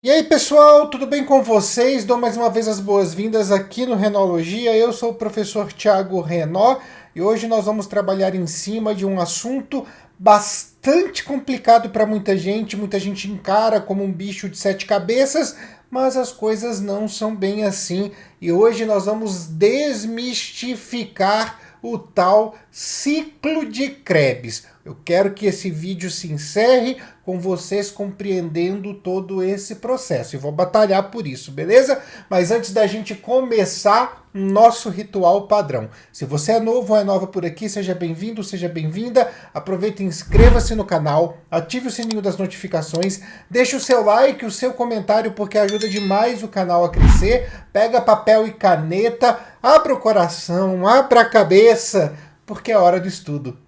E aí pessoal, tudo bem com vocês? Dou mais uma vez as boas-vindas aqui no Renologia. Eu sou o professor Thiago Renó e hoje nós vamos trabalhar em cima de um assunto bastante complicado para muita gente. Muita gente encara como um bicho de sete cabeças, mas as coisas não são bem assim. E hoje nós vamos desmistificar o tal ciclo de Krebs. Eu quero que esse vídeo se encerre com vocês compreendendo todo esse processo. E vou batalhar por isso, beleza? Mas antes da gente começar, nosso ritual padrão. Se você é novo ou é nova por aqui, seja bem-vindo, seja bem-vinda. Aproveita e inscreva-se no canal, ative o sininho das notificações, deixe o seu like, o seu comentário, porque ajuda demais o canal a crescer. Pega papel e caneta, abra o coração, abra a cabeça, porque é hora do estudo.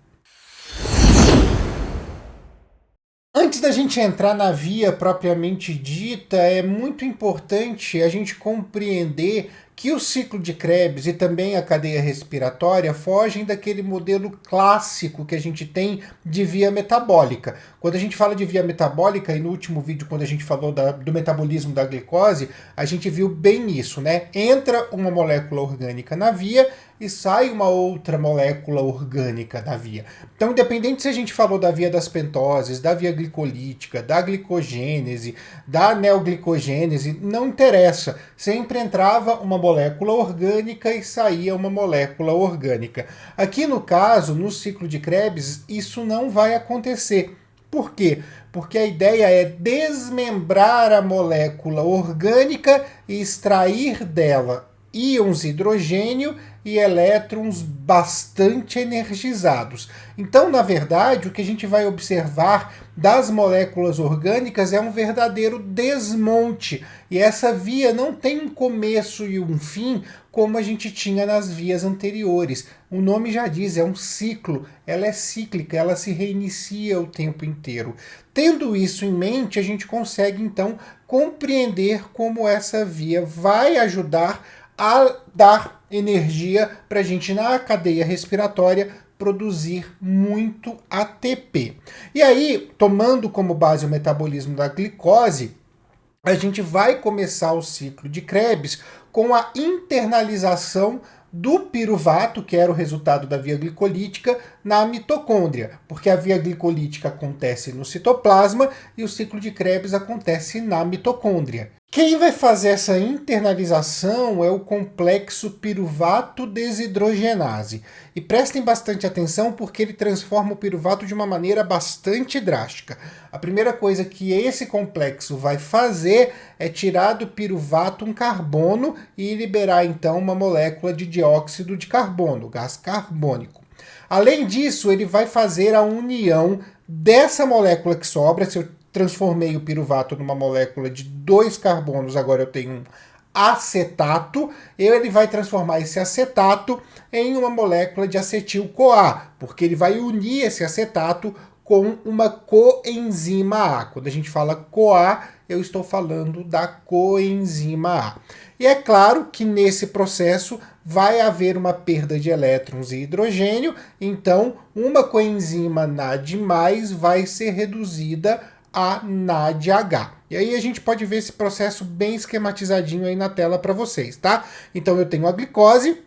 Antes da gente entrar na via propriamente dita, é muito importante a gente compreender que o ciclo de Krebs e também a cadeia respiratória fogem daquele modelo clássico que a gente tem de via metabólica. Quando a gente fala de via metabólica, e no último vídeo, quando a gente falou do metabolismo da glicose, a gente viu bem isso, né? Entra uma molécula orgânica na via e sai uma outra molécula orgânica da via. Então, independente se a gente falou da via das pentoses, da via glicolítica, da glicogênese, da neoglicogênese, não interessa. Sempre entrava uma molécula orgânica e saía uma molécula orgânica. Aqui no caso, no ciclo de Krebs, isso não vai acontecer. Por quê? Porque a ideia é desmembrar a molécula orgânica e extrair dela íons hidrogênio e elétrons bastante energizados. Então, na verdade, o que a gente vai observar das moléculas orgânicas é um verdadeiro desmonte. E essa via não tem um começo e um fim como a gente tinha nas vias anteriores. O nome já diz, é um ciclo, ela é cíclica, ela se reinicia o tempo inteiro. Tendo isso em mente, a gente consegue então compreender como essa via vai ajudar a dar energia para a gente na cadeia respiratória produzir muito ATP. E aí, tomando como base o metabolismo da glicose, a gente vai começar o ciclo de Krebs com a internalização do piruvato, que era o resultado da via glicolítica, na mitocôndria, porque a via glicolítica acontece no citoplasma e o ciclo de Krebs acontece na mitocôndria. Quem vai fazer essa internalização é o complexo piruvato desidrogenase. E prestem bastante atenção porque ele transforma o piruvato de uma maneira bastante drástica. A primeira coisa que esse complexo vai fazer é tirar do piruvato um carbono e liberar então uma molécula de dióxido de carbono, gás carbônico. Além disso, ele vai fazer a união dessa molécula que sobra. Se eu transformei o piruvato numa molécula de 2 carbonos, agora eu tenho um acetato, ele vai transformar esse acetato em uma molécula de acetil-CoA, porque ele vai unir esse acetato com uma coenzima A. Quando a gente fala CoA, eu estou falando da coenzima A. E é claro que nesse processo vai haver uma perda de elétrons e hidrogênio, então uma coenzima NAD+, vai ser reduzida a NADH. E aí a gente pode ver esse processo bem esquematizadinho aí na tela para vocês, tá? Então eu tenho a glicose,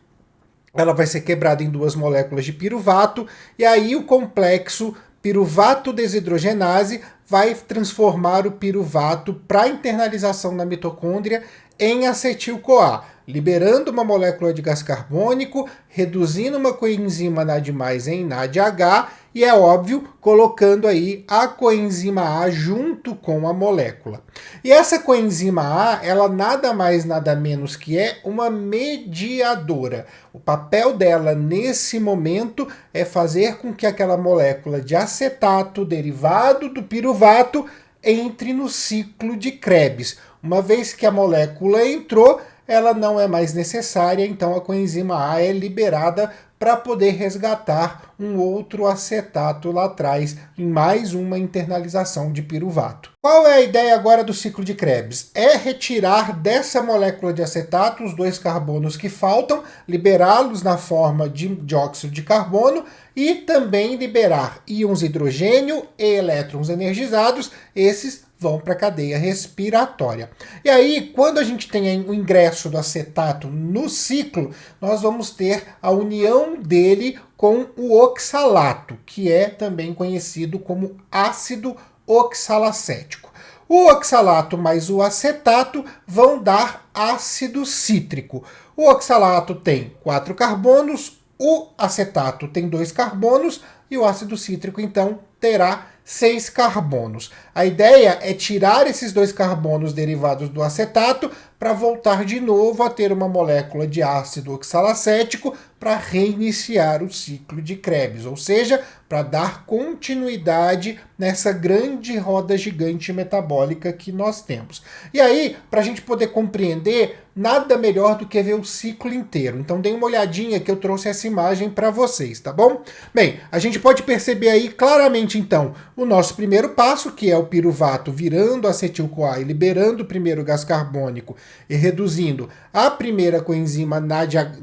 ela vai ser quebrada em 2 moléculas de piruvato, e aí o complexo piruvato desidrogenase vai transformar o piruvato para internalização na mitocôndria em acetil-CoA, liberando uma molécula de gás carbônico, reduzindo uma coenzima NAD+ em NADH e, é óbvio, colocando aí a coenzima A junto com a molécula. E essa coenzima A, ela nada mais nada menos que é uma mediadora. O papel dela nesse momento é fazer com que aquela molécula de acetato derivado do piruvato entre no ciclo de Krebs. Uma vez que a molécula entrou, ela não é mais necessária, então a coenzima A é liberada para poder resgatar um outro acetato lá atrás, em mais uma internalização de piruvato. Qual é a ideia agora do ciclo de Krebs? É retirar dessa molécula de acetato os 2 carbonos que faltam, liberá-los na forma de dióxido de carbono e também liberar íons hidrogênio e elétrons energizados, esses vão para a cadeia respiratória. E aí, quando a gente tem o ingresso do acetato no ciclo, nós vamos ter a união dele com o oxalato, que é também conhecido como ácido oxalacético. O oxalato mais o acetato vão dar ácido cítrico. O oxalato tem 4 carbonos, o acetato tem 2 carbonos e o ácido cítrico, então, terá 6 carbonos. A ideia é tirar esses 2 carbonos derivados do acetato para voltar de novo a ter uma molécula de ácido oxalacético para reiniciar o ciclo de Krebs, ou seja, para dar continuidade nessa grande roda gigante metabólica que nós temos. E aí, para a gente poder compreender, nada melhor do que ver o ciclo inteiro. Então, dê uma olhadinha que eu trouxe essa imagem para vocês, tá bom? Bem, a gente pode perceber aí claramente, então, o nosso primeiro passo, que é o piruvato virando acetil-CoA e liberando o primeiro gás carbônico e reduzindo a primeira coenzima NAD+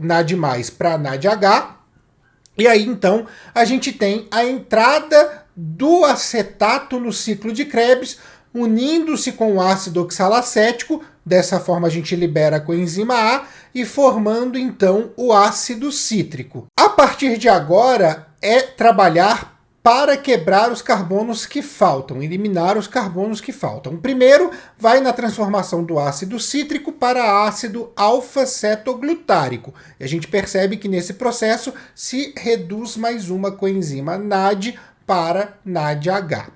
para NADH. E aí, então, a gente tem a entrada do acetato no ciclo de Krebs, unindo-se com o ácido oxalacético. Dessa forma, a gente libera a coenzima A e formando, então, o ácido cítrico. A partir de agora, é trabalhar para quebrar os carbonos que faltam, eliminar os carbonos que faltam. O primeiro vai na transformação do ácido cítrico para ácido alfa-cetoglutárico. E a gente percebe que nesse processo se reduz mais uma coenzima NAD para NADH.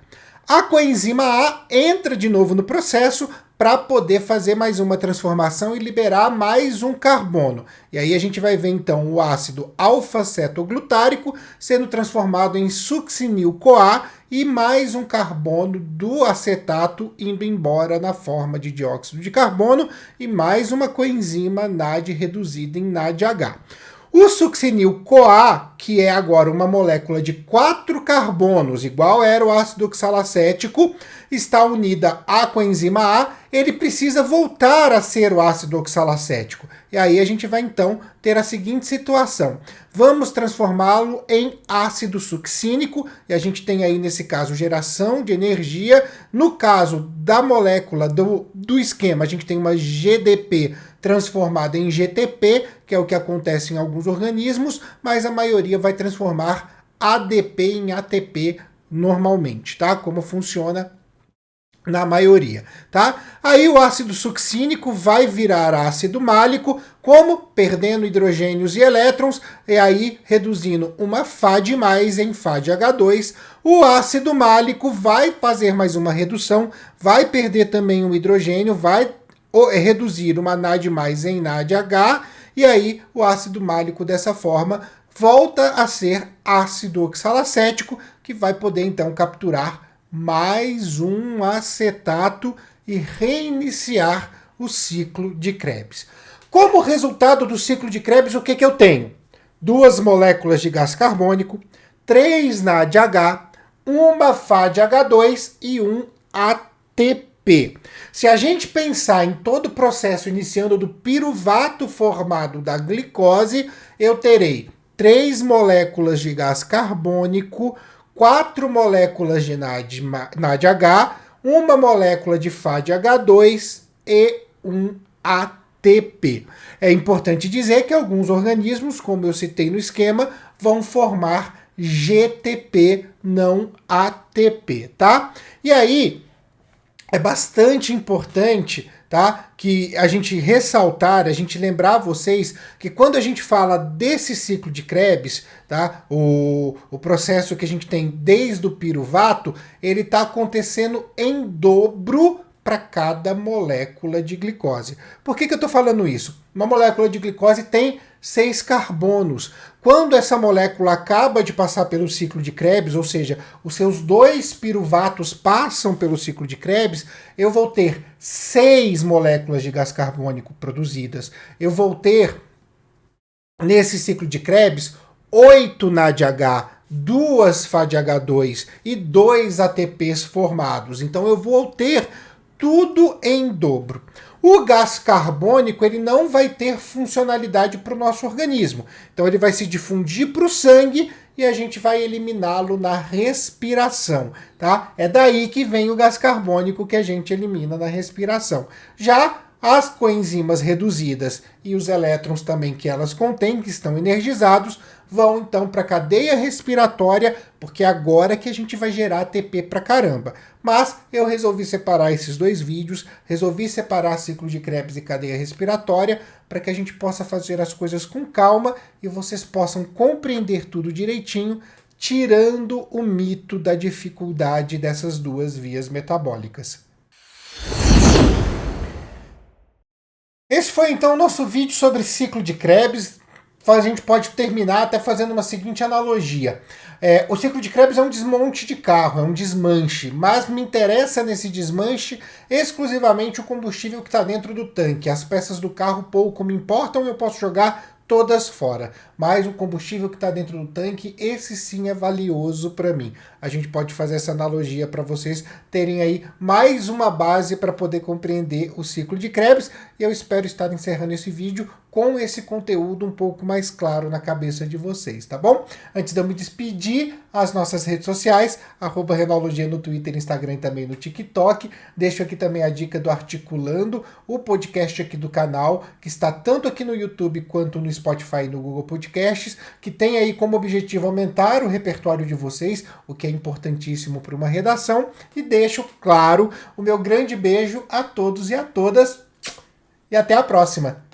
A coenzima A entra de novo no processo para poder fazer mais uma transformação e liberar mais um carbono. E aí a gente vai ver então o ácido alfa-cetoglutárico sendo transformado em succinil-CoA e mais um carbono do acetato indo embora na forma de dióxido de carbono e mais uma coenzima NAD reduzida em NADH. O succinil-CoA, que é agora uma molécula de 4 carbonos, igual era o ácido oxalacético, está unida à coenzima A, ele precisa voltar a ser o ácido oxalacético. E aí a gente vai então ter a seguinte situação. Vamos transformá-lo em ácido succínico, e a gente tem aí nesse caso geração de energia. No caso da molécula do esquema, a gente tem uma GDP transformada em GTP, que é o que acontece em alguns organismos, mas a maioria vai transformar ADP em ATP normalmente, tá? Como funciona na maioria, tá? Aí o ácido succínico vai virar ácido málico, como perdendo hidrogênios e elétrons, e aí reduzindo uma FAD+ em FADH2. O ácido málico vai fazer mais uma redução, vai perder também um hidrogênio, vai reduzir uma NAD+ em NADH, e aí o ácido málico dessa forma volta a ser ácido oxalacético, que vai poder então capturar mais um acetato e reiniciar o ciclo de Krebs. Como resultado do ciclo de Krebs, o que eu tenho? 2 moléculas de gás carbônico, 3 NADH, uma FADH2 e um ATP. Se a gente pensar em todo o processo iniciando do piruvato formado da glicose, eu terei 3 moléculas de gás carbônico, 4 moléculas de NADH, uma molécula de FADH2 e um ATP. É importante dizer que alguns organismos, como eu citei no esquema, vão formar GTP, não ATP, tá? E aí, é bastante importante, tá, que a gente ressaltar, a gente lembrar vocês que quando a gente fala desse ciclo de Krebs, tá, o processo que a gente tem desde o piruvato, ele está acontecendo em dobro para cada molécula de glicose. Por que eu estou falando isso? Uma molécula de glicose tem 6 carbonos. Quando essa molécula acaba de passar pelo ciclo de Krebs, ou seja, os seus 2 piruvatos passam pelo ciclo de Krebs, eu vou ter 6 moléculas de gás carbônico produzidas. Eu vou ter, nesse ciclo de Krebs, 8 NADH, 2 FADH2 e 2 ATPs formados. Então eu vou ter tudo em dobro. O gás carbônico ele não vai ter funcionalidade para o nosso organismo. Então ele vai se difundir para o sangue e a gente vai eliminá-lo na respiração, tá? É daí que vem o gás carbônico que a gente elimina na respiração. Já as coenzimas reduzidas e os elétrons também que elas contêm, que estão energizados, vão então para a cadeia respiratória, porque é agora que a gente vai gerar ATP pra caramba. Mas eu resolvi separar esses dois vídeos, resolvi separar ciclo de Krebs e cadeia respiratória, para que a gente possa fazer as coisas com calma e vocês possam compreender tudo direitinho, tirando o mito da dificuldade dessas duas vias metabólicas. Esse foi então o nosso vídeo sobre ciclo de Krebs. A gente pode terminar até fazendo uma seguinte analogia. O ciclo de Krebs é um desmonte de carro, é um desmanche, mas me interessa nesse desmanche exclusivamente o combustível que está dentro do tanque. As peças do carro pouco me importam, eu posso jogar todas fora. Mas o combustível que está dentro do tanque, esse sim é valioso para mim. A gente pode fazer essa analogia para vocês terem aí mais uma base para poder compreender o ciclo de Krebs. E eu espero estar encerrando esse vídeo com esse conteúdo um pouco mais claro na cabeça de vocês, tá bom? Antes de eu me despedir, as nossas redes sociais, @Renologia no Twitter, Instagram e também no TikTok. Deixo aqui também a dica do Articulando, o podcast aqui do canal, que está tanto aqui no YouTube quanto no Spotify e no Google Podcasts, que tem aí como objetivo aumentar o repertório de vocês, o que é importantíssimo para uma redação. E deixo, claro, o meu grande beijo a todos e a todas. E até a próxima!